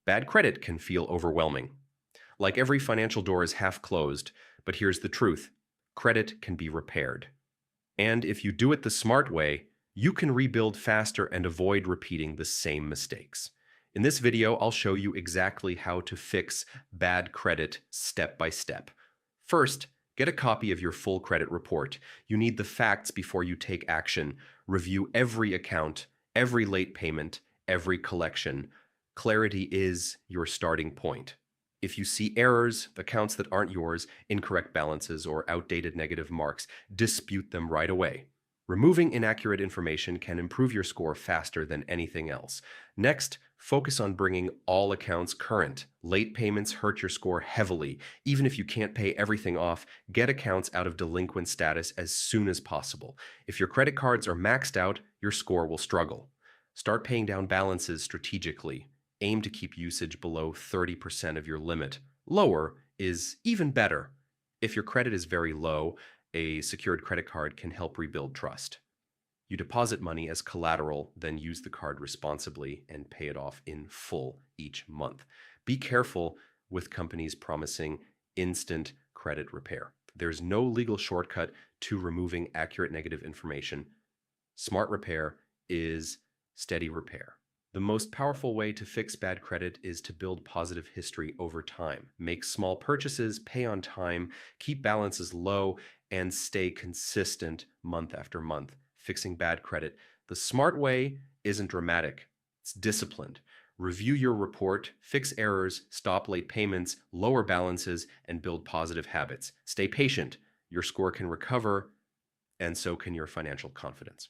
Bad credit can feel overwhelming. Like every financial door is half closed, but here's the truth. Credit can be repaired. And if you do it the smart way, you can rebuild faster and avoid repeating the same mistakes. In this video, I'll show you exactly how to fix bad credit step by step. First, get a copy of your full credit report. You need the facts before you take action. Review every account, every late payment, every collection. Clarity is your starting point. If you see errors, accounts that aren't yours, incorrect balances, or outdated negative marks, dispute them right away. Removing inaccurate information can improve your score faster than anything else. Next, focus on bringing all accounts current. Late payments hurt your score heavily. Even if you can't pay everything off, get accounts out of delinquent status as soon as possible. If your credit cards are maxed out, your score will struggle. Start paying down balances strategically. Aim to keep usage below 30% of your limit. Lower is even better. If your credit is very low, a secured credit card can help rebuild trust. You deposit money as collateral, then use the card responsibly and pay it off in full each month. Be careful with companies promising instant credit repair. There's no legal shortcut to removing accurate negative information. Smart repair is steady repair. The most powerful way to fix bad credit is to build positive history over time. Make small purchases, pay on time, keep balances low, and stay consistent month after month. Fixing bad credit the smart way isn't dramatic, it's disciplined. Review your report, fix errors, stop late payments, lower balances, and build positive habits. Stay patient. Your score can recover, and so can your financial confidence.